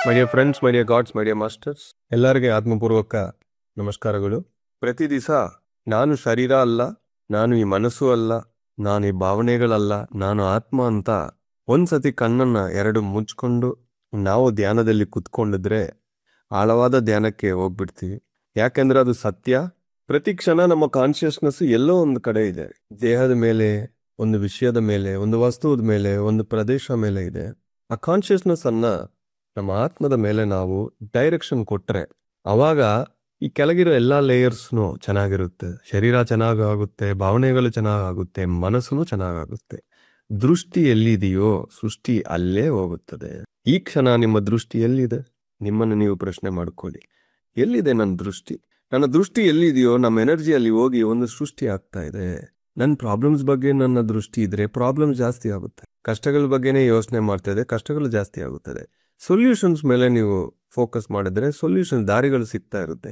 My dear friends, my dear God's, my dear masters, ಎಲ್ಲರಿಗೆ ಆತ್ಮಪೂರ್ವಕ ನಮಸ್ಕಾರಗಳು. ಪ್ರತಿ ದಿವಸ ನಾನು ಶರೀರ ಅಲ್ಲ, ನಾನು ಈ ಮನಸ್ಸು ಅಲ್ಲ, ನಾನು ಈ ಭಾವನೆಗಳಲ್ಲ, ನಾನು ಆತ್ಮ ಅಂತ ಒಂದ್ಸತಿ ಕಣ್ಣನ್ನ ಎರಡು ಮುಚ್ಕೊಂಡು ನಾವು ಧ್ಯಾನದಲ್ಲಿ ಕುತ್ಕೊಂಡಿದ್ರೆ ಆಳವಾದ ಧ್ಯಾನಕ್ಕೆ ಹೋಗ್ಬಿಡ್ತೀವಿ. ಯಾಕೆಂದ್ರೆ ಅದು ಸತ್ಯ. ಪ್ರತಿ ಕ್ಷಣ ನಮ್ಮ ಕಾನ್ಶಿಯಸ್ನೆಸ್ ಎಲ್ಲೋ ಒಂದು ಕಡೆ ಇದೆ. ದೇಹದ ಮೇಲೆ, ಒಂದು ವಿಷಯದ ಮೇಲೆ, ಒಂದು ವಸ್ತುದ ಮೇಲೆ, ಒಂದು ಪ್ರದೇಶ ಮೇಲೆ ಇದೆ. ಆ ಕಾನ್ಶಿಯಸ್ನೆಸ್ ಅನ್ನ ನಮ್ಮ ಆತ್ಮದ ಮೇಲೆ ನಾವು ಡೈರೆಕ್ಷನ್ ಕೊಟ್ರೆ ಅವಾಗ ಈ ಕೆಳಗಿರೋ ಎಲ್ಲಾ ಲೇಯರ್ಸ್ನು ಚೆನ್ನಾಗಿರುತ್ತೆ. ಶರೀರ ಚೆನ್ನಾಗಾಗುತ್ತೆ, ಭಾವನೆಗಳು ಚೆನ್ನಾಗಾಗುತ್ತೆ, ಮನಸ್ಸುನು ಚೆನ್ನಾಗಾಗುತ್ತೆ. ದೃಷ್ಟಿ ಎಲ್ಲಿದೆಯೋ ಸೃಷ್ಟಿ ಅಲ್ಲೇ ಹೋಗುತ್ತದೆ. ಈ ಕ್ಷಣ ನಿಮ್ಮ ದೃಷ್ಟಿ ಎಲ್ಲಿದೆ? ನಿಮ್ಮನ್ನು ನೀವು ಪ್ರಶ್ನೆ ಮಾಡ್ಕೊಳ್ಳಿ. ಎಲ್ಲಿದೆ ನನ್ನ ದೃಷ್ಟಿ? ನನ್ನ ದೃಷ್ಟಿ ಎಲ್ಲಿದೆಯೋ ನಮ್ಮ ಎನರ್ಜಿಯಲ್ಲಿ ಹೋಗಿ ಒಂದು ಸೃಷ್ಟಿ ಆಗ್ತಾ ಇದೆ. ನನ್ನ ಪ್ರಾಬ್ಲಮ್ಸ್ ಬಗ್ಗೆ ನನ್ನ ದೃಷ್ಟಿ ಇದ್ರೆ ಪ್ರಾಬ್ಲಮ್ ಜಾಸ್ತಿ ಆಗುತ್ತೆ. ಕಷ್ಟಗಳ ಬಗ್ಗೆನೇ ಯೋಚನೆ ಮಾಡ್ತಾ ಇದೆ, ಕಷ್ಟಗಳು ಜಾಸ್ತಿ ಆಗುತ್ತದೆ. ಸೊಲ್ಯೂಷನ್ಸ್ ಮೇಲೆ ನೀವು ಫೋಕಸ್ ಮಾಡಿದ್ರೆ ಸೊಲ್ಯೂಷನ್ ದಾರಿಗಳು ಸಿಗ್ತಾ ಇರುತ್ತೆ.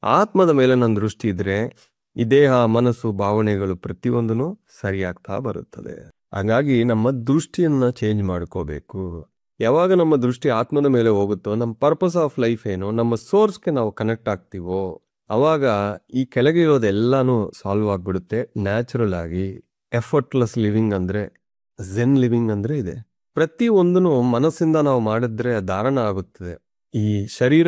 ಆತ್ಮದ ಮೇಲೆ ನನ್ನ ದೃಷ್ಟಿ ಇದ್ರೆ ಈ ದೇಹ, ಮನಸ್ಸು, ಭಾವನೆಗಳು ಪ್ರತಿಯೊಂದೂ ಸರಿಯಾಗ್ತಾ ಬರುತ್ತದೆ. ಹಾಗಾಗಿ ನಮ್ಮ ದೃಷ್ಟಿಯನ್ನ ಚೇಂಜ್ ಮಾಡ್ಕೋಬೇಕು. ಯಾವಾಗ ನಮ್ಮ ದೃಷ್ಟಿ ಆತ್ಮದ ಮೇಲೆ ಹೋಗುತ್ತೋ, ನಮ್ಮ ಪರ್ಪಸ್ ಆಫ್ ಲೈಫ್ ಏನು, ನಮ್ಮ ಸೋರ್ಸ್ಗೆ ನಾವು ಕನೆಕ್ಟ್ ಆಗ್ತೀವೋ, ಅವಾಗ ಈ ಕೆಳಗೆ ಇರೋದೆಲ್ಲಾನು ಸಾಲ್ವ್ ಆಗ್ಬಿಡುತ್ತೆ ನ್ಯಾಚುರಲ್ ಆಗಿ. ಎಫರ್ಟ್ಲೆಸ್ ಲಿವಿಂಗ್ ಅಂದ್ರೆ, ಝೆನ್ ಲಿವಿಂಗ್ ಅಂದ್ರೆ ಇದೆ. ಪ್ರತಿ ಒಂದನ್ನು ಮನಸ್ಸಿಂದ ನಾವು ಮಾಡಿದ್ರೆ ಧಾರಣ ಆಗುತ್ತದೆ. ಈ ಶರೀರ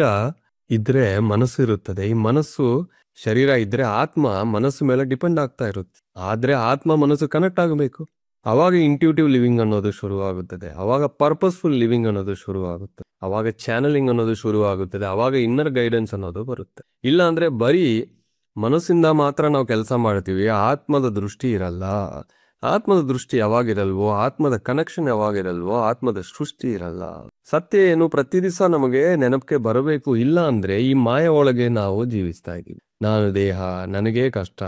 ಇದ್ರೆ ಮನಸ್ಸು ಇರುತ್ತದೆ. ಈ ಮನಸ್ಸು, ಶರೀರ ಇದ್ರೆ ಆತ್ಮ ಮನಸ್ಸು ಮೇಲೆ ಡಿಪೆಂಡ್ ಆಗ್ತಾ ಇರುತ್ತೆ. ಆದ್ರೆ ಆತ್ಮ ಮನಸ್ಸು ಕನೆಕ್ಟ್ ಆಗಬೇಕು. ಅವಾಗ ಇಂಟ್ಯೂಟಿವ್ ಲಿವಿಂಗ್ ಅನ್ನೋದು ಶುರು ಆಗುತ್ತದೆ. ಅವಾಗ ಪರ್ಪಸ್ಫುಲ್ ಲಿವಿಂಗ್ ಅನ್ನೋದು ಶುರು ಆಗುತ್ತೆ. ಅವಾಗ ಚಾನಲಿಂಗ್ ಅನ್ನೋದು ಶುರು ಆಗುತ್ತದೆ. ಅವಾಗ ಇನ್ನರ್ ಗೈಡೆನ್ಸ್ ಅನ್ನೋದು ಬರುತ್ತೆ. ಇಲ್ಲ ಅಂದ್ರೆ ಬರೀ ಮನಸ್ಸಿಂದ ಮಾತ್ರ ನಾವು ಕೆಲಸ ಮಾಡ್ತೀವಿ, ಆತ್ಮದ ದೃಷ್ಟಿ ಇರಲ್ಲ. ಆತ್ಮದ ದೃಷ್ಟಿ ಯಾವಾಗಿರಲ್ವೋ, ಆತ್ಮದ ಕನೆಕ್ಷನ್ ಯಾವಾಗಿರಲ್ವೋ, ಆತ್ಮದ ಸೃಷ್ಟಿ ಇರಲ್ಲ. ಸತ್ಯ ಏನು ಪ್ರತಿ ದಿವಸ ನಮಗೆ ನೆನಪಿಗೆ ಬರಬೇಕು. ಇಲ್ಲ ಅಂದ್ರೆ ಈ ಮಾಯ ಒಳಗೆ ನಾವು ಜೀವಿಸ್ತಾ ಇದ್ದೀವಿ. ನಾನು ದೇಹ, ನನಗೇ ಕಷ್ಟ,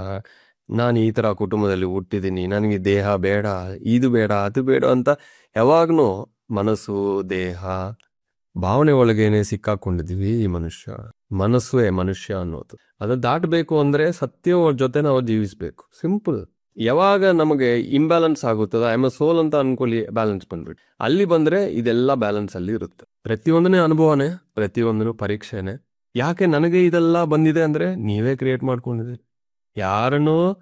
ನಾನು ಈ ತರ ಕುಟುಂಬದಲ್ಲಿ ಹುಟ್ಟಿದ್ದೀನಿ, ನನಗೆ ದೇಹ ಬೇಡ, ಇದು ಬೇಡ, ಅದು ಬೇಡ ಅಂತ ಯಾವಾಗ್ನೂ ಮನಸ್ಸು, ದೇಹ, ಭಾವನೆ ಒಳಗೇನೆ ಸಿಕ್ಕಾಕೊಂಡಿದೀವಿ. ಈ ಮನಸ್ಸೇ ಮನುಷ್ಯ ಅನ್ನೋದು. ಅದು ದಾಟಬೇಕು ಅಂದ್ರೆ ಸತ್ಯ ಜೊತೆ ನಾವು ಜೀವಿಸ್ಬೇಕು. ಸಿಂಪಲ್. ಯಾವಾಗ ನಮಗೆ ಇಂಬ್ಯಾಲೆನ್ಸ್ ಆಗುತ್ತದ, ಐ ಎಮ್ ಅ ಸೋಲ್ ಅಂತ ಅನ್ಕೊಳ್ಳಿ, ಬ್ಯಾಲೆನ್ಸ್ ಬಂದ್ಬಿಟ್ಟು ಅಲ್ಲಿ ಬಂದ್ರೆ ಇದೆಲ್ಲ ಬ್ಯಾಲೆನ್ಸ್ ಅಲ್ಲಿ ಇರುತ್ತೆ. ಪ್ರತಿಯೊಂದನೇ ಅನುಭವನೇ, ಪ್ರತಿಯೊಂದನು ಪರೀಕ್ಷೆನೆ. ಯಾಕೆ ನನಗೆ ಇದೆಲ್ಲ ಬಂದಿದೆ ಅಂದ್ರೆ ನೀವೇ ಕ್ರಿಯೇಟ್ ಮಾಡ್ಕೊಂಡಿದ್ದೀರಿ. ಯಾರನ್ನೂ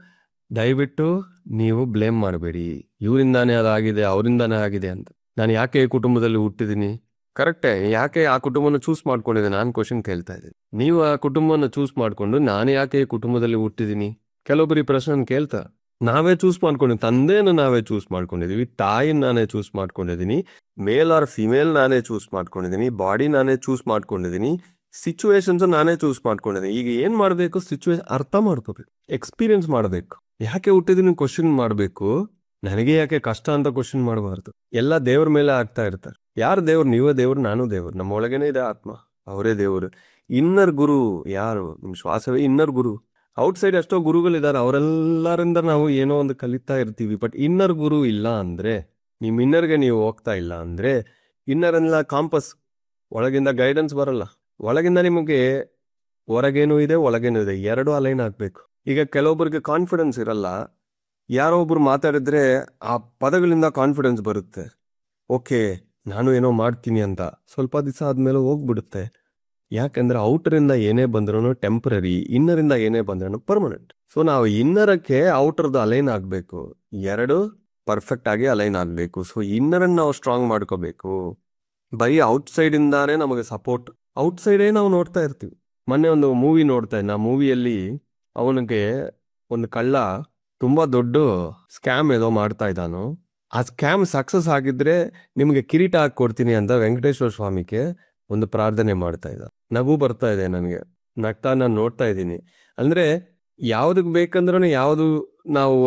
ದಯವಿಟ್ಟು ನೀವು ಬ್ಲೇಮ್ ಮಾಡಬೇಡಿ. ಇವರಿಂದಾನೇ ಅದಾಗಿದೆ, ಅವರಿಂದಾನೇ ಆಗಿದೆ ಅಂತ. ನಾನು ಯಾಕೆ ಈ ಕುಟುಂಬದಲ್ಲಿ ಹುಟ್ಟಿದೀನಿ? ಕರೆಕ್ಟೇ. ಯಾಕೆ ಆ ಕುಟುಂಬನ ಚೂಸ್ ಮಾಡ್ಕೊಂಡಿದೆ? ನಾನು ಕ್ವಶನ್ ಕೇಳ್ತಾ ಇದ್ದೀನಿ. ನೀವು ಆ ಕುಟುಂಬನ ಚೂಸ್ ಮಾಡ್ಕೊಂಡು ನಾನು ಯಾಕೆ ಈ ಕುಟುಂಬದಲ್ಲಿ ಹುಟ್ಟಿದೀನಿ? ಕೆಲವೊಬ್ಬರು ಈ ಪ್ರಶ್ನೆ ಕೇಳ್ತಾ, ನಾವೇ ಚೂಸ್ ಮಾಡ್ಕೊಂಡಿದ್ದೀವಿ. ತಂದೆಯನ್ನು ನಾವೇ ಚೂಸ್ ಮಾಡ್ಕೊಂಡಿದೀವಿ, ತಾಯಿನ ನಾನೇ ಚೂಸ್ ಮಾಡ್ಕೊಂಡಿದ್ದೀನಿ, ಮೇಲ್ ಆರ್ ಫಿಮೇಲ್ ನಾನೇ ಚೂಸ್ ಮಾಡ್ಕೊಂಡಿದ್ದೀನಿ, ಬಾಡಿ ನಾನೇ ಚೂಸ್ ಮಾಡ್ಕೊಂಡಿದ್ದೀನಿ, ಸಿಚುವೇಶನ್ಸ್ ನಾನೇ ಚೂಸ್ ಮಾಡ್ಕೊಂಡಿದ್ದೀನಿ. ಈಗ ಏನ್ ಮಾಡ್ಬೇಕು? ಸಿಚುವೇಶನ್ ಅರ್ಥ ಮಾಡ್ಕೋಬೇಕು, ಎಕ್ಸ್ಪೀರಿಯನ್ಸ್ ಮಾಡ್ಬೇಕು. ಯಾಕೆ ಹುಟ್ಟಿದೀನಿ ಕ್ವಶನ್ ಮಾಡ್ಬೇಕು. ನನಗೆ ಯಾಕೆ ಕಷ್ಟ ಅಂತ ಕ್ವಶನ್ ಮಾಡಬಾರ್ದು. ಎಲ್ಲ ದೇವ್ರ ಮೇಲೆ ಆಗ್ತಾ ಇರ್ತಾರೆ. ಯಾರು ದೇವ್ರು? ನೀವೇ ದೇವ್ರು, ನಾನು ದೇವ್ರು. ನಮ್ಮ ಒಳಗೇನೆ ಇದೆ ಆತ್ಮ, ಅವರೇ ದೇವರು. ಇನ್ನರ್ ಗುರು ಯಾರು? ನಿಮ್ ಶ್ವಾಸವೇ ಇನ್ನರ್ ಗುರು. ಔಟ್ಸೈಡ್ ಎಷ್ಟೋ ಗುರುಗಳಿದ್ದಾರೆ, ಅವರೆಲ್ಲರಿಂದ ನಾವು ಏನೋ ಒಂದು ಕಲಿತಾ ಇರ್ತೀವಿ. ಬಟ್ ಇನ್ನರ್ ಗುರು ಇಲ್ಲ ಅಂದ್ರೆ, ನಿಮ್ ಇನ್ನರ್ಗೆ ನೀವು ಹೋಗ್ತಾ ಇಲ್ಲ ಅಂದ್ರೆ, ಇನ್ನರ್ ಎಲ್ಲ ಕಾಂಪಸ್, ಒಳಗಿಂದ ಗೈಡೆನ್ಸ್ ಬರಲ್ಲ. ಒಳಗಿಂದ ನಿಮಗೆ ಹೊರಗೇನು ಇದೆ, ಒಳಗೇನು ಇದೆ, ಎರಡು ಅಲೈನ್ ಆಗ್ಬೇಕು. ಈಗ ಕೆಲವೊಬ್ಬರಿಗೆ ಕಾನ್ಫಿಡೆನ್ಸ್ ಇರಲ್ಲ. ಯಾರೋ ಒಬ್ರು ಮಾತಾಡಿದ್ರೆ ಆ ಪದಗಳಿಂದ ಕಾನ್ಫಿಡೆನ್ಸ್ ಬರುತ್ತೆ. ಓಕೆ, ನಾನು ಏನೋ ಮಾಡ್ತೀನಿ ಅಂತ ಸ್ವಲ್ಪ ದಿವಸ ಆದ್ಮೇಲೆ ಹೋಗ್ಬಿಡುತ್ತೆ. ಯಾಕಂದ್ರೆ ಔಟರಿಂದ ಏನೇ ಬಂದ್ರೂ ಟೆಂಪರರಿ, ಇನ್ನರಿಂದ ಏನೇ ಬಂದ್ರೂ ಪರ್ಮನೆಂಟ್. ಸೊ ನಾವು ಇನ್ನರಕ್ಕೆ ಔಟರ್ದು ಅಲೈನ್ ಆಗ್ಬೇಕು. ಎರಡು ಪರ್ಫೆಕ್ಟ್ ಆಗಿ ಅಲೈನ್ ಆಗ್ಬೇಕು. ಸೊ ಇನ್ನರನ್ನ ನಾವು ಸ್ಟ್ರಾಂಗ್ ಮಾಡ್ಕೋಬೇಕು. ಬರೀ ಔಟ್ಸೈಡ್ ಇಂದಾನೇ ನಮಗೆ ಸಪೋರ್ಟ್, ಔಟ್ಸೈಡೇ ನಾವು ನೋಡ್ತಾ ಇರ್ತೀವಿ. ಮೊನ್ನೆ ಒಂದು ಮೂವಿ ನೋಡ್ತಾ ಇದ್ದೆ. ಆ ಮೂವಿಯಲ್ಲಿ ಅವನಿಗೆ ಒಂದು ಕಳ್ಳ ತುಂಬಾ ದೊಡ್ಡ ಸ್ಕ್ಯಾಮ್ ಏನೋ ಮಾಡ್ತಾ ಇದ್ದಾನು. ಆ ಸ್ಕ್ಯಾಮ್ ಸಕ್ಸಸ್ ಆಗಿದ್ರೆ ನಿಮಗೆ ಕಿರೀಟ ಹಾಕಿ ಕೊಡ್ತೀನಿ ಅಂತ ವೆಂಕಟೇಶ್ವರ ಸ್ವಾಮಿಗೆ ಒಂದು ಪ್ರಾರ್ಥನೆ ಮಾಡ್ತಾ ಇದ್ದ. ನಗು ಬರ್ತಾ ಇದೆ ನನಗೆ, ನಗ್ತಾ ನಾನು ನೋಡ್ತಾ ಇದ್ದೀನಿ. ಅಂದ್ರೆ ಯಾವ್ದಕ್ ಬೇಕಂದ್ರೂ ಯಾವ್ದು ನಾವು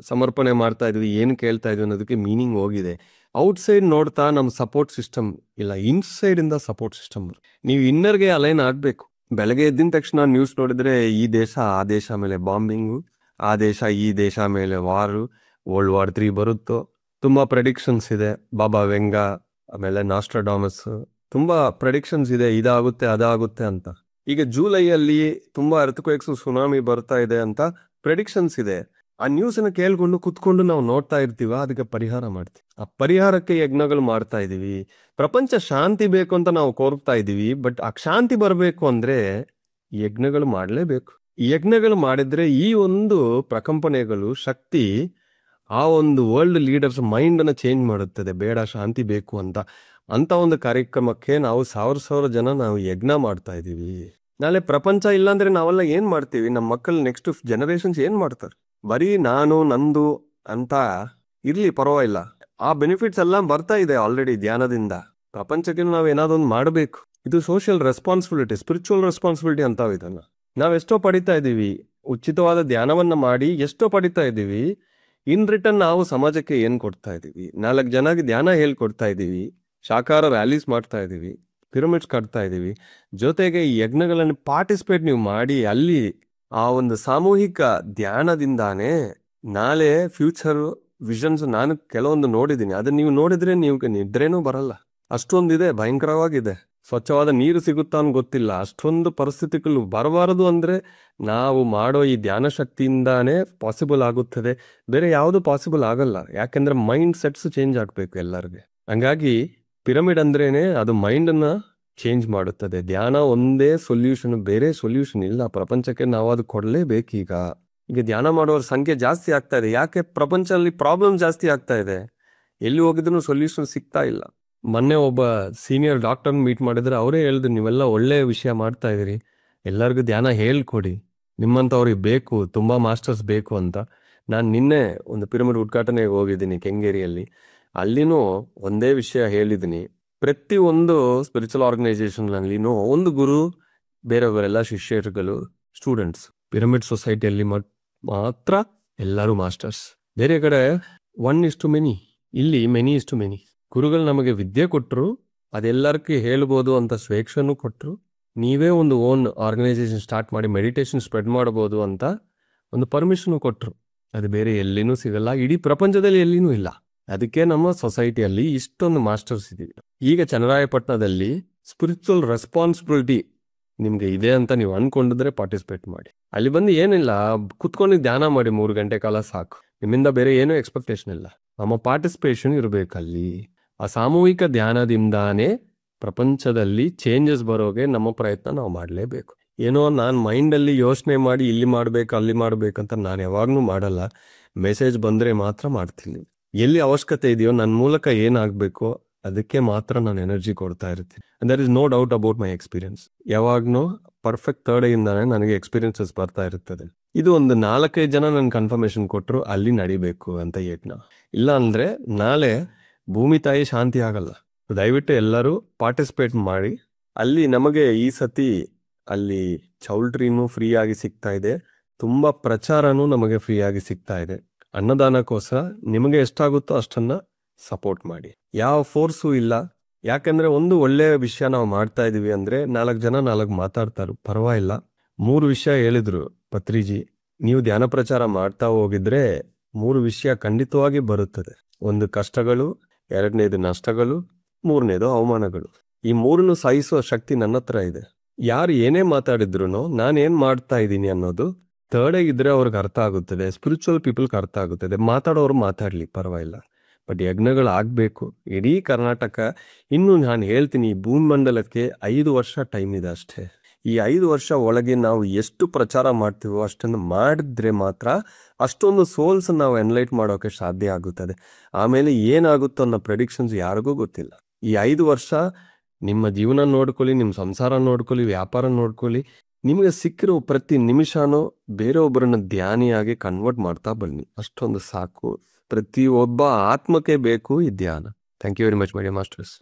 ಸಮರ್ಪಣೆ ಮಾಡ್ತಾ ಇದ್ವಿ, ಏನು ಕೇಳ್ತಾ ಇದ್ವಿ ಅನ್ನೋದಕ್ಕೆ ಮೀನಿಂಗ್ ಹೋಗಿದೆ. ಔಟ್ಸೈಡ್ ನೋಡ್ತಾ ನಮ್ಮ ಸಪೋರ್ಟ್ ಸಿಸ್ಟಮ್ ಇಲ್ಲ, ಇನ್ಸೈಡ್ ಇಂದ ಸಪೋರ್ಟ್ ಸಿಸ್ಟಮ್. ನೀವು ಇನ್ನರ್ಗೆ ಅಲೈನ್ ಆಗ್ಬೇಕು. ಬೆಳಗ್ಗೆ ಎದ್ದಿನ ತಕ್ಷಣ ನ್ಯೂಸ್ ನೋಡಿದ್ರೆ ಈ ದೇಶ ಆ ದೇಶ ಮೇಲೆ ಬಾಂಬಿಂಗು, ಆ ದೇಶ ಈ ದೇಶ ಮೇಲೆ ವಾರು, World War III ಬರುತ್ತೋ, ತುಂಬಾ ಪ್ರೆಡಿಕ್ಷನ್ಸ್ ಇದೆ. ಬಾಬಾ ವೆಂಗ, ಆಮೇಲೆ ನಾಸ್ಟ್ರಾಡಾಮಸ್, ತುಂಬಾ ಪ್ರೆಡಿಕ್ಷನ್ಸ್ ಇದೆ, ಇದಾಗುತ್ತೆ ಅದಾಗುತ್ತೆ ಅಂತ. ಈಗ ಜುಲೈಯಲ್ಲಿ ತುಂಬಾ ಅರ್ಥಕ್ವೇಕ್ಸ್, ಸುನಾಮಿ ಬರ್ತಾ ಇದೆ ಅಂತ ಪ್ರೆಡಿಕ್ಷನ್ಸ್ ಇದೆ. ಆ ನ್ಯೂಸನ್ನ ಕೇಳ್ಕೊಂಡು ಕುತ್ಕೊಂಡು ನಾವು ನೋಡ್ತಾ ಇರ್ತೀವ, ಅದಕ್ಕೆ ಪರಿಹಾರ ಮಾಡ್ತೀವಿ. ಆ ಪರಿಹಾರಕ್ಕೆ ಯಜ್ಞಗಳು ಮಾಡ್ತಾ ಇದೀವಿ. ಪ್ರಪಂಚ ಶಾಂತಿ ಬೇಕು ಅಂತ ನಾವು ಕೋರ್ತಾ ಇದೀವಿ, ಬಟ್ ಆ ಶಾಂತಿ ಬರಬೇಕು ಅಂದ್ರೆ ಯಜ್ಞಗಳು ಮಾಡಲೇಬೇಕು. ಯಜ್ಞಗಳು ಮಾಡಿದ್ರೆ ಈ ಒಂದು ಪ್ರಕಂಪನೆಗಳು ಶಕ್ತಿ ಆ ಒಂದು ವರ್ಲ್ಡ್ ಲೀಡರ್ಸ್ ಮೈಂಡ್ ಅನ್ನ ಚೇಂಜ್ ಮಾಡುತ್ತದೆ. ಬೇಡ, ಶಾಂತಿ ಬೇಕು ಅಂತ ಒಂದು ಕಾರ್ಯಕ್ರಮಕ್ಕೆ ನಾವು ಸಾವಿರ ಜನ ನಾವು ಯಜ್ಞ ಮಾಡ್ತಾ ಇದೀವಿ. ನಾಳೆ ಪ್ರಪಂಚ ಇಲ್ಲಾಂದ್ರೆ ನಾವೆಲ್ಲ ಏನ್ ಮಾಡ್ತೀವಿ? ನಮ್ಮ ಮಕ್ಕಳು ನೆಕ್ಸ್ಟ್ ಜನರೇಷನ್ಸ್ ಏನ್ ಮಾಡ್ತಾರೆ? ಬರೀ ನಾನು ನಂದು ಅಂತ ಇರ್ಲಿ, ಪರವಾಗಿಲ್ಲ. ಆ ಬೆನಿಫಿಟ್ಸ್ ಎಲ್ಲ ಬರ್ತಾ ಇದೆ ಆಲ್ರೆಡಿ ಧ್ಯಾನದಿಂದ. ಪ್ರಪಂಚಕ್ಕೆ ನಾವು ಏನಾದೊಂದು ಮಾಡಬೇಕು. ಇದು ಸೋಷಿಯಲ್ ರೆಸ್ಪಾನ್ಸಿಬಿಲಿಟಿ, ಸ್ಪಿರಿಚುವಲ್ ರೆಸ್ಪಾನ್ಸಿಬಿಲಿಟಿ ಅಂತಾವ್ ಇದನ್ನ. ನಾವೆಷ್ಟೋ ಪಡಿತಾ ಇದೀವಿ, ಉಚಿತವಾದ ಧ್ಯಾನವನ್ನ ಮಾಡಿ ಎಷ್ಟೋ ಪಡಿತಾ ಇದೀವಿ. ಇನ್ ರಿಟರ್ನ್ ನಾವು ಸಮಾಜಕ್ಕೆ ಏನ್ ಕೊಡ್ತಾ ಇದೀವಿ? 4 ಜನಕ್ಕೆ ಧ್ಯಾನ ಹೇಳ್ಕೊಡ್ತಾ ಇದೀವಿ, ಶಾಕಾರ ರ್ಯಾಲೀಸ್ ಮಾಡ್ತಾ ಇದೀವಿ, ಪಿರಮಿಡ್ಸ್ ಕಟ್ತಾ ಇದೀವಿ. ಜೊತೆಗೆ ಈ ಯಜ್ಞಗಳನ್ನು ಪಾರ್ಟಿಸಿಪೇಟ್ ನೀವು ಮಾಡಿ, ಅಲ್ಲಿ ಆ ಒಂದು ಸಾಮೂಹಿಕ ಧ್ಯಾನದಿಂದಾನೇ ನಾಳೆ ಫ್ಯೂಚರ್ ವಿಷನ್ಸ್ ನಾನು ಕೆಲವೊಂದು ನೋಡಿದ್ದೀನಿ. ಅದನ್ನ ನೀವು ನೋಡಿದ್ರೆ ನೀವು ನಿದ್ರೇನೂ ಬರಲ್ಲ. ಅಷ್ಟೊಂದಿದೆ, ಭಯಂಕರವಾಗಿದೆ. ಸ್ವಚ್ಛವಾದ ನೀರು ಸಿಗುತ್ತಾ ಅಂತ ಗೊತ್ತಿಲ್ಲ. ಅಷ್ಟೊಂದು ಪರಿಸ್ಥಿತಿಗಳು ಬರಬಾರದು ಅಂದ್ರೆ ನಾವು ಮಾಡೋ ಈ ಧ್ಯಾನ ಶಕ್ತಿಯಿಂದಾನೇ ಪಾಸಿಬಲ್ ಆಗುತ್ತದೆ. ಬೇರೆ ಯಾವುದು ಪಾಸಿಬಲ್ ಆಗಲ್ಲ. ಯಾಕೆಂದ್ರೆ ಮೈಂಡ್ ಸೆಟ್ಸ್ ಚೇಂಜ್ ಆಗ್ಬೇಕು ಎಲ್ಲರಿಗೆ. ಹಂಗಾಗಿ ಪಿರಮಿಡ್ ಅಂದ್ರೇನೆ ಅದು ಮೈಂಡ್ ಅನ್ನ ಚೇಂಜ್ ಮಾಡುತ್ತದೆ. ಧ್ಯಾನ ಒಂದೇ ಸೊಲ್ಯೂಷನ್, ಬೇರೆ ಸೊಲ್ಯೂಷನ್ ಇಲ್ಲ ಪ್ರಪಂಚಕ್ಕೆ. ನಾವು ಅದು ಕೊಡ್ಲೇಬೇಕೀಗ. ಈಗ ಧ್ಯಾನ ಮಾಡೋರ ಸಂಖ್ಯೆ ಜಾಸ್ತಿ ಆಗ್ತಾ ಇದೆ. ಯಾಕೆ? ಪ್ರಪಂಚದಲ್ಲಿ ಪ್ರಾಬ್ಲಮ್ ಜಾಸ್ತಿ ಆಗ್ತಾ ಇದೆ. ಎಲ್ಲಿ ಹೋಗಿದ್ರು ಸೊಲ್ಯೂಷನ್ ಸಿಗ್ತಾ ಇಲ್ಲ. ಮೊನ್ನೆ ಒಬ್ಬ ಸೀನಿಯರ್ ಡಾಕ್ಟರ್ ಮೀಟ್ ಮಾಡಿದ್ರೆ ಅವರೇ ಹೇಳಿದ್ರು, ನೀವೆಲ್ಲ ಒಳ್ಳೆ ವಿಷಯ ಮಾಡ್ತಾ ಇದೀರಿ, ಎಲ್ಲರಿಗೂ ಧ್ಯಾನ ಹೇಳ್ಕೊಡಿ, ನಿಮ್ಮಂಥವ್ರಿಗೆ ಬೇಕು, ತುಂಬಾ ಮಾಸ್ಟರ್ಸ್ ಬೇಕು ಅಂತ. ನಾನು ನಿನ್ನೆ ಒಂದು ಪಿರಮಿಡ್ ಉದ್ಘಾಟನೆಗೆ ಹೋಗಿದ್ದೀನಿ ಕೆಂಗೇರಿಯಲ್ಲಿ. ಅಲ್ಲಿನೂ ಒಂದೇ ವಿಷಯ ಹೇಳಿದ್ದೀನಿ. ಪ್ರತಿ ಒಂದು ಸ್ಪಿರಿಚುವಲ್ ಆರ್ಗನೈಸೇಷನ್ ನಲ್ಲಿನೂ ಒಂದು ಗುರು, ಬೇರೆಯವರೆಲ್ಲ ಶಿಷ್ಯರುಗಳು, ಸ್ಟೂಡೆಂಟ್ಸ್. ಪಿರಮಿಡ್ ಸೊಸೈಟಿಯಲ್ಲಿ ಮಾತ್ರ ಎಲ್ಲರೂ ಮಾಸ್ಟರ್ಸ್. ಬೇರೆ ಕಡೆ 1:many, ಇಲ್ಲಿ many:many. ಗುರುಗಳು ನಮಗೆ ವಿದ್ಯೆ ಕೊಟ್ಟರು, ಅದೆಲ್ಲರಿಗೂ ಹೇಳ್ಬೋದು ಅಂತ ಸ್ವೇಚ್ಛನೂ ಕೊಟ್ಟರು. ನೀವೇ ಒಂದು ಓನ್ ಆರ್ಗನೈಸೇಷನ್ ಸ್ಟಾರ್ಟ್ ಮಾಡಿ ಮೆಡಿಟೇಷನ್ ಸ್ಪ್ರೆಡ್ ಮಾಡಬಹುದು ಅಂತ ಒಂದು ಪರ್ಮಿಷನ್ ಕೊಟ್ಟರು. ಅದು ಬೇರೆ ಎಲ್ಲಿನೂ ಸಿಗಲ್ಲ, ಇಡೀ ಪ್ರಪಂಚದಲ್ಲಿ ಎಲ್ಲಿನೂ ಇಲ್ಲ. ಅದಕ್ಕೆ ನಮ್ಮ ಸೊಸೈಟಿಯಲ್ಲಿ ಇಷ್ಟೊಂದು ಮಾಸ್ಟರ್ಸ್ ಇದೀವಿ. ಈಗ ಚನ್ನರಾಯಪಟ್ಟಣದಲ್ಲಿ ಸ್ಪಿರಿಚುವಲ್ ರೆಸ್ಪಾನ್ಸಿಬಿಲಿಟಿ ನಿಮ್ಗೆ ಇದೆ ಅಂತ ನೀವು ಅನ್ಕೊಂಡಿದ್ರೆ ಪಾರ್ಟಿಸಿಪೇಟ್ ಮಾಡಿ. ಅಲ್ಲಿ ಬಂದು ಏನಿಲ್ಲ, ಕುತ್ಕೊಂಡು ಧ್ಯಾನ ಮಾಡಿ 3 ಗಂಟೆ ಕಾಲ ಸಾಕು. ನಿಮ್ಮಿಂದ ಬೇರೆ ಏನೂ ಎಕ್ಸ್ಪೆಕ್ಟೇಷನ್ ಇಲ್ಲ. ನಮ್ಮ ಪಾರ್ಟಿಸಿಪೇಷನ್ ಇರಬೇಕಲ್ಲಿ. ಆ ಸಾಮೂಹಿಕ ಧ್ಯಾನದಿಂದಾನೇ ಪ್ರಪಂಚದಲ್ಲಿ ಚೇಂಜಸ್ ಬರೋಗೆ ನಮ್ಮ ಪ್ರಯತ್ನ ನಾವು ಮಾಡಲೇಬೇಕು. ಏನೋ ನಾನು ಮೈಂಡಲ್ಲಿ ಯೋಚನೆ ಮಾಡಿ ಇಲ್ಲಿ ಮಾಡ್ಬೇಕು ಅಲ್ಲಿ ಮಾಡ್ಬೇಕಂತ ನಾನು ಯಾವಾಗ್ಲೂ ಮಾಡಲ್ಲ. ಮೆಸೇಜ್ ಬಂದ್ರೆ ಮಾತ್ರ ಮಾಡ್ತೀನಿ. ಎಲ್ಲಿ ಅವಶ್ಯಕತೆ ಇದೆಯೋ ನನ್ನ ಮೂಲಕ ಏನಾಗಬೇಕೋ ಅದಕ್ಕೆ ಮಾತ್ರ ನಾನು ಎನರ್ಜಿ ಕೊಡ್ತಾ ಇರ್ತೀನಿ. There is no doubt about my experience. ಯಾವಾಗ್ನೂ ಪರ್ಫೆಕ್ಟ್ ಥರ್ಡ್ಯಿಂದಾನೆ ನನಗೆ ಎಕ್ಸ್ಪೀರಿಯನ್ಸಸ್ ಬರ್ತಾ ಇರ್ತದೆ. ಇದು ಒಂದು 4-5 ಜನ ನನ್ ಕನ್ಫರ್ಮೇಶನ್ ಕೊಟ್ಟರು ಅಲ್ಲಿ ನಡಿಬೇಕು ಅಂತ ಯತ್ನ. ಇಲ್ಲ ಅಂದ್ರೆ ನಾಳೆ ಭೂಮಿ ತಾಯಿ ಶಾಂತಿ ಆಗಲ್ಲ. ದಯವಿಟ್ಟು ಎಲ್ಲರೂ ಪಾರ್ಟಿಸಿಪೇಟ್ ಮಾಡಿ. ಅಲ್ಲಿ ನಮಗೆ ಈ ಸತಿ ಅಲ್ಲಿ ಚೌಲ್ಟ್ರಿನೂ ಫ್ರೀ ಆಗಿ ಸಿಗ್ತಾ ಇದೆ, ತುಂಬಾ ಪ್ರಚಾರನೂ ನಮಗೆ ಫ್ರೀ ಆಗಿ ಸಿಗ್ತಾ ಇದೆ. ಅನ್ನದಾನಕ್ಕೋಸ್ಕರ ನಿಮಗೆ ಎಷ್ಟಾಗುತ್ತೋ ಅಷ್ಟನ್ನ ಸಪೋರ್ಟ್ ಮಾಡಿ. ಯಾವ ಫೋರ್ಸು ಇಲ್ಲ. ಯಾಕಂದ್ರೆ ಒಂದು ಒಳ್ಳೆಯ ವಿಷಯ ನಾವು ಮಾಡ್ತಾ ಇದೀವಿ ಅಂದ್ರೆ 4 ಜನ 4 ಮಾತಾಡ್ತಾರು, ಪರವಾಗಿಲ್ಲ. 3 ವಿಷಯ ಹೇಳಿದ್ರು ಪತ್ರಿಜಿ. ನೀವು ಧ್ಯಾನ ಪ್ರಚಾರ ಮಾಡ್ತಾ ಹೋಗಿದ್ರೆ 3 ವಿಷಯ ಖಂಡಿತವಾಗಿ ಬರುತ್ತದೆ. ಒಂದು ಕಷ್ಟಗಳು, 2ನೇದು ನಷ್ಟಗಳು, 3ನೇದು ಅವಮಾನಗಳು. ಈ 3ನ್ನು ಸಹಿಸುವ ಶಕ್ತಿ ನನ್ನ ಹತ್ರ ಇದೆ. ಯಾರು ಏನೇ ಮಾತಾಡಿದ್ರು ನಾನೇನ್ ಮಾಡ್ತಾ ಇದ್ದೀನಿ ಅನ್ನೋದು ಥರ್ಡ್ ಇದ್ರೆ ಅವ್ರಿಗೆ ಅರ್ಥ ಆಗುತ್ತದೆ. ಸ್ಪಿರಿಚುವಲ್ ಪೀಪಲ್ಗೆ ಅರ್ಥ ಆಗುತ್ತದೆ. ಮಾತಾಡೋರು ಮಾತಾಡ್ಲಿ, ಪರವಾಗಿಲ್ಲ. ಬಟ್ ಯಜ್ಞಗಳು ಆಗ್ಬೇಕು ಇಡೀ ಕರ್ನಾಟಕ. ಇನ್ನು ನಾನು ಹೇಳ್ತೀನಿ, ಈ ಭೂಮಂಡಲಕ್ಕೆ 5 ವರ್ಷ ಟೈಮ್ ಇದೆ ಅಷ್ಟೇ. ಈ 5 ವರ್ಷ ಒಳಗೆ ನಾವು ಎಷ್ಟು ಪ್ರಚಾರ ಮಾಡ್ತೀವೋ ಅಷ್ಟನ್ನು ಮಾಡಿದ್ರೆ ಮಾತ್ರ ಅಷ್ಟೊಂದು ಸೋಲ್ಸ್ ನಾವು ಎನ್ಲೈಟ್ ಮಾಡೋಕೆ ಸಾಧ್ಯ ಆಗುತ್ತದೆ. ಆಮೇಲೆ ಏನಾಗುತ್ತೋ ಅನ್ನೋ ಪ್ರೆಡಿಕ್ಷನ್ಸ್ ಯಾರಿಗೂ ಗೊತ್ತಿಲ್ಲ. ಈ 5 ವರ್ಷ ನಿಮ್ಮ ಜೀವನ ನೋಡ್ಕೊಳ್ಳಿ, ನಿಮ್ಮ ಸಂಸಾರ ನೋಡ್ಕೊಳ್ಳಿ, ವ್ಯಾಪಾರ ನೋಡ್ಕೊಳ್ಳಿ. ನಿಮಗೆ ಸಿಕ್ಕಿರೋ ಪ್ರತಿ ನಿಮಿಷನೂ ಬೇರೆಯೊಬ್ಬರನ್ನ ಧ್ಯಾನಿಯಾಗಿ ಕನ್ವರ್ಟ್ ಮಾಡ್ತಾ ಬನ್ನಿ. ಅಷ್ಟೊಂದು ಸಾಕು. ಪ್ರತಿ ಒಬ್ಬ ಆತ್ಮಕ್ಕೆ ಬೇಕು ಈ ಧ್ಯಾನ. Thank you very much my dear masters.